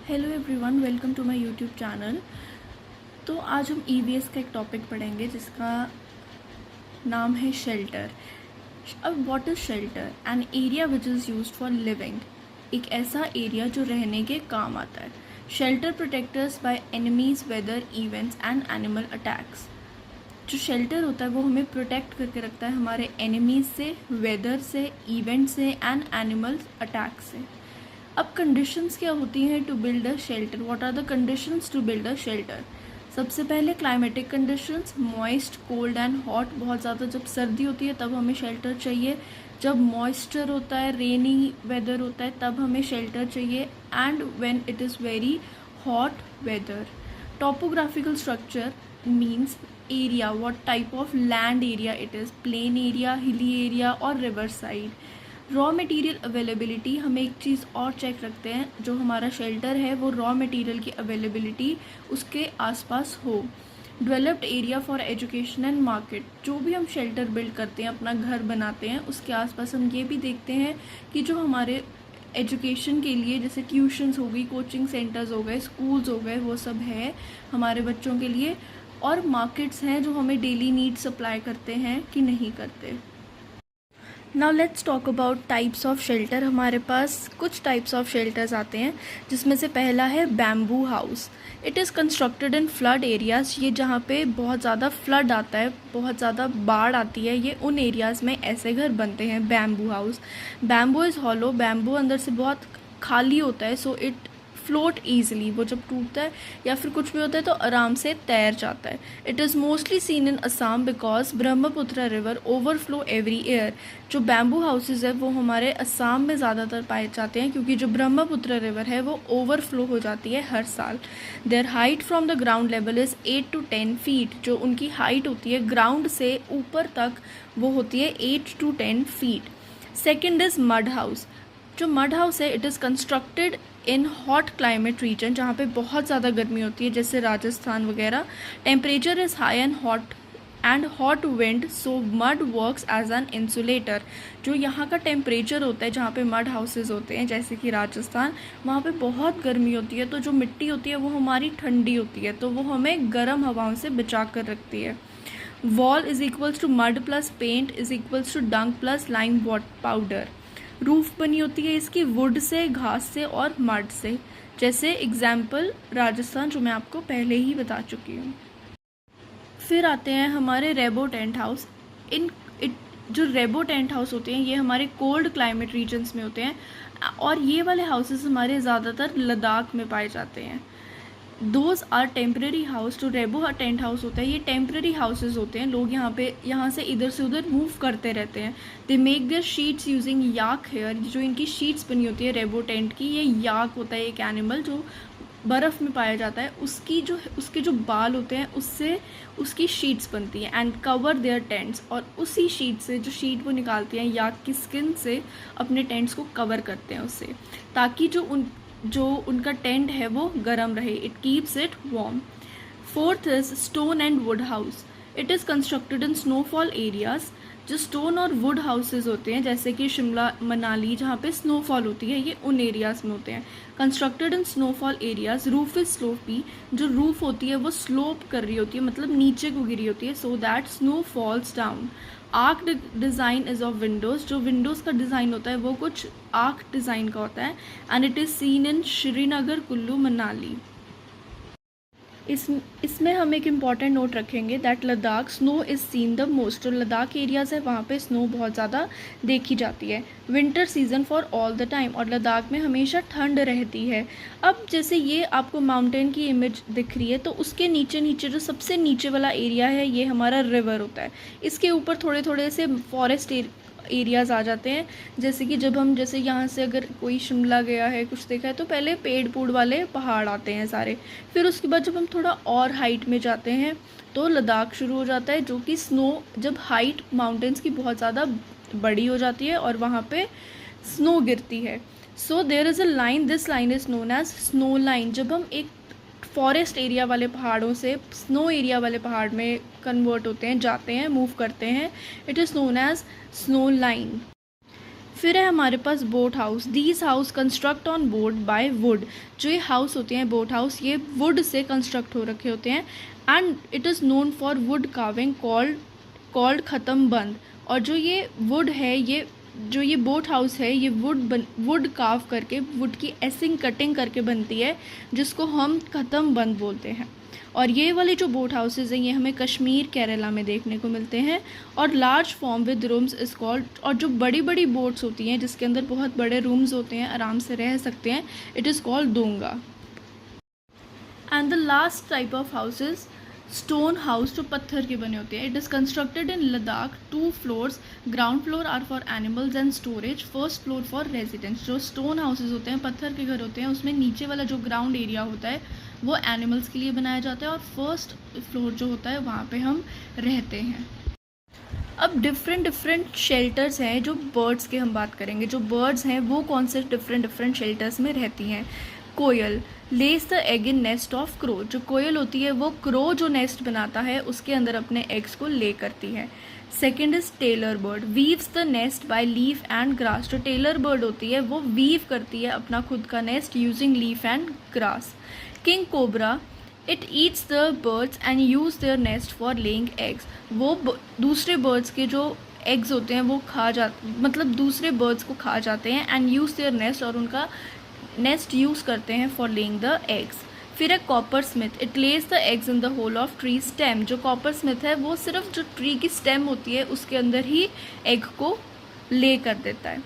Hello everyone, welcome to my YouTube channel. तो आज हम ईवीएस का एक टॉपिक पढ़ेंगे जिसका नाम है शेल्टर। अब what is shelter? An area which is used for living. एक ऐसा एरिया जो रहने के काम आता है। Shelter protectors by enemies, weather events and animal attacks. जो शेल्टर होता है वो हमें प्रोटेक्ट करके रखता है हमारे एनिमीज से, वेदर से, इवेंट से एंड एनिमल अटैक से। अब कंडीशंस क्या होती हैं to build a shelter? What are the conditions to build a shelter? सबसे पहले climatic conditions, moist, cold and hot. बहुत ज़्यादा जब सर्दी होती है तब हमें शेल्टर चाहिए। जब मॉइस्चर होता है, रेनी वेदर होता है, तब हमें शेल्टर चाहिए। And when it is very hot weather. Topographical structure means area, what type of land area it is, plain area, hilly area और river side. Raw material availability, हमें एक चीज़ और चेक रखते हैं, जो हमारा शेल्टर है वो रॉ मटेरियल की अवेलेबिलिटी उसके आसपास हो। Developed area for education and market, जो भी हम शेल्टर बिल्ड करते हैं, अपना घर बनाते हैं, उसके आसपास हम ये भी देखते हैं कि जो हमारे एजुकेशन के लिए, जैसे ट्यूशन्स हो गई, कोचिंग सेंटर्स हो गए, स्कूल्स हो गए, वो सब है हमारे बच्चों के लिए। और मार्केट्स हैं जो हमें डेली नीड सप्लाई करते हैं कि नहीं करते। Now let's talk about types of shelter. हमारे पास कुछ टाइप्स ऑफ शेल्टर्स आते हैं, जिसमें से पहला है bamboo house. It is constructed in flood areas. ये जहाँ पे बहुत ज़्यादा फ्लड आता है, बहुत ज़्यादा बाढ़ आती है, ये उन एरियाज़ में ऐसे घर बनते हैं, bamboo house. Bamboo is hollow, bamboo अंदर से बहुत खाली होता है, सो इट फ्लोट ईजिली। वो जब टूटता है या फिर कुछ भी होता है तो आराम से तैर जाता है। It is mostly seen in Assam because Brahmaputra river overflow every year. जो बैम्बू हाउसेज है वो हमारे असम में ज़्यादातर पाए जाते हैं, क्योंकि जो ब्रह्मपुत्र रिवर है वो ओवरफ्लो हो जाती है हर साल। Their height from the ground level is 8 to 10 feet. जो उनकी हाइट होती है ग्राउंड से ऊपर तक वो होती है 8 to 10 feet. Second is mud house. जो मड हाउस है, it is constructed in hot climate reason, जहाँ पे बहुत ज़्यादा गर्मी होती है, जैसे राजस्थान वगैरह। Temperature is high and hot wind, so mud works as an insulator. जो यहाँ का टेम्परेचर होता है, जहाँ पे मड हाउसेज होते हैं, जैसे कि राजस्थान, वहाँ पे बहुत गर्मी होती है, तो जो मिट्टी होती है वो हमारी ठंडी होती है, तो वो हमें गर्म हवाओं से बचा कर रखती है। Wall is equals to mud plus paint is equals to dung plus lime powder. Roof बनी होती है इसकी वुड से, घास से और मड से। जैसे एग्जाम्पल राजस्थान, जो मैं आपको पहले ही बता चुकी हूँ। फिर आते हैं हमारे रेबो टेंट हाउस। जो रेबो टेंट हाउस होते हैं ये हमारे कोल्ड क्लाइमेट रीजन्स में होते हैं, और ये वाले हाउसेस हमारे ज़्यादातर लद्दाख में पाए जाते हैं। Those are temporary house. जो रेबो टेंट हाउस होता है ये टेम्प्रेरी हाउसेज होते हैं। लोग यहाँ से इधर से उधर मूव करते रहते हैं। They make their sheets using yak hair. जो इनकी शीट्स बनी होती है रेबो टेंट की, ये याक होता है एक एनिमल जो बर्फ़ में पाया जाता है, उसके जो बाल होते हैं उससे उसकी शीट्स बनती हैं। एंड कवर देयर टेंट्स, और उसी शीट से, जो शीट वो निकालती हैं याक की स्किन से, अपने टेंट्स को कवर करते हैं उससे, ताकि जो उनका टेंट है वो गर्म रहे। It keeps it warm. Fourth is stone and would house. It is constructed in snowfall areas. जो स्टोन और वुड हाउसेज होते हैं, जैसे कि शिमला, मनाली, जहाँ पे स्नोफॉल होती है, ये उन एरियाज़ में होते हैं। Constructed in snowfall areas. Roof is sloppy. जो रूफ होती है वो स्लोप कर रही होती है, मतलब नीचे को गिरी होती है, so that snow falls down. Arc design is of Windows. जो विंडोज़ का डिज़ाइन होता है वो कुछ आर्क डिज़ाइन का होता है। And it is seen in Srinagar, Kullu, Manali. इसमें हम एक इम्पॉर्टेंट नोट रखेंगे that Ladakh snow is seen the most. जो लद्दाख एरियाज़ है वहाँ पे स्नो बहुत ज़्यादा देखी जाती है। Winter season for all the time, और लद्दाख में हमेशा ठंड रहती है। अब जैसे ये आपको माउंटेन की इमेज दिख रही है, तो उसके नीचे नीचे जो सबसे नीचे वाला एरिया है ये हमारा रिवर होता है। इसके ऊपर थोड़े थोड़े से फॉरेस्ट एरियाज़ आ जाते हैं। जैसे कि जैसे यहाँ से अगर कोई शिमला गया है, कुछ देखा है, तो पहले पेड़ पूड़ वाले पहाड़ आते हैं सारे। फिर उसके बाद जब हम थोड़ा और हाइट में जाते हैं तो लद्दाख शुरू हो जाता है, जो कि स्नो, जब हाइट माउंटेन्स की बहुत ज़्यादा बड़ी हो जाती है और वहाँ पे स्नो गिरती है। So there is a line, this line is known as snow line. जब हम एक फॉरेस्ट एरिया वाले पहाड़ों से स्नो एरिया वाले पहाड़ में कन्वर्ट होते हैं, जाते हैं, मूव करते हैं, it is known as snow line. फिर है हमारे पास boat house. These house construct on boat by wood. जो ये हाउस होते हैं बोट हाउस, ये वुड से कंस्ट्रक्ट हो रखे होते हैं and it is known for wood carving called khatamband. और जो ये वुड है, जो ये बोट हाउस है, ये वुड कार्व करके, वुड की एसिंग कटिंग करके बनती है, जिसको हम ख़त्म बंद बोलते हैं। और ये वाले जो बोट हाउसेज हैं ये हमें कश्मीर केरला में देखने को मिलते हैं। और large form with rooms is called, और जो बड़ी बड़ी बोट्स होती हैं जिसके अंदर बहुत बड़े रूम्स होते हैं, आराम से रह सकते हैं, इट इज़ कॉल्ड डोंगा। And the last type of houses stone house, जो पत्थर के बने होते हैं। It is constructed in Ladakh, 2 floors, ground floor are for animals and storage, first floor for residents. जो स्टोन हाउसेज होते हैं, पत्थर के घर होते हैं, उसमें नीचे वाला जो ग्राउंड एरिया होता है वो एनिमल्स के लिए बनाया जाता है और फर्स्ट फ्लोर जो होता है वहाँ पे हम रहते हैं। अब डिफरेंट शेल्टर्स हैं जो बर्ड्स के हम बात करेंगे। जो बर्ड्स हैं वो कौन से डिफरेंट शेल्टर्स में रहती हैं। Koel lays the egg in nest of crow. जो कोयल होती है वो क्रो जो नेस्ट बनाता है उसके अंदर अपने एग्स को ले करती है। Second is tailor bird, weaves the nest by leaf and grass. जो टेलर बर्ड होती है वो वीव करती है अपना खुद का nest using leaf and grass. King cobra, it eats the birds and use their nest for laying eggs. वो दूसरे बर्ड्स के जो एग्स होते हैं वो मतलब दूसरे बर्ड्स को खा जाते हैं एंड यूज देयर नेस्ट, और उनका नेस्ट यूज़ करते हैं फॉर लेइंग द एग्स। फिर है coppersmith, it lays the eggs in the hole of tree stem. जो कॉपर स्मिथ है वो सिर्फ जो ट्री की स्टेम होती है उसके अंदर ही एग को ले कर देता है।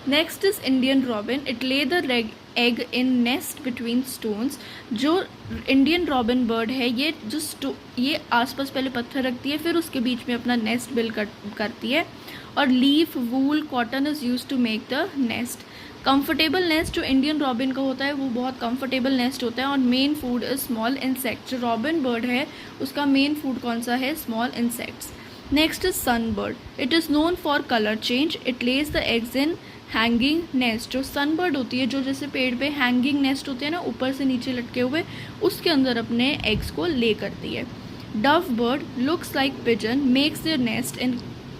Next is Indian robin, it lay the egg in nest between stones. जो इंडियन रॉबिन बर्ड है ये आसपास पहले पत्थर रखती है, फिर उसके बीच में अपना नेस्ट बिल्ड करती है। और leaf, wool, cotton is use to make the nest. Comfortable nest जो इंडियन रॉबिन का होता है वो बहुत कंफर्टेबल नेस्ट होता है। और main food is small insect. जो रॉबिन बर्ड है उसका मेन फूड कौन सा है, small insects. Next is sunbird, it is known for colour change, it lays the eggs in hanging nest. जो सन बर्ड होती है, जो जैसे पेड़ पे हैंगिंग नेस्ट होते हैं ना, ऊपर से नीचे लटके हुए, उसके अंदर अपने एग्स को ले करती है। Dove bird looks like pigeon, makes there nest in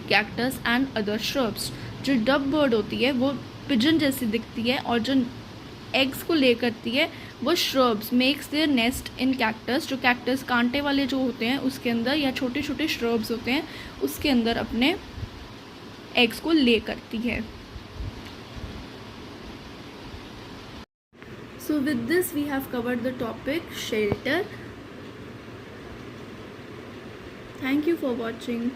cactus and other shrubs. जो डव बर्ड होती है वो पिजन जैसी दिखती है और जो एग्स को ले करती है वो shrubs, makes there nest in cactus. जो कैक्टस कांटे वाले जो होते हैं उसके अंदर, या छोटे छोटे श्रब्स होते हैं उसके अंदर अपने एग्स को ले करती है। So with this we have covered the topic shelter. Thank you for watching.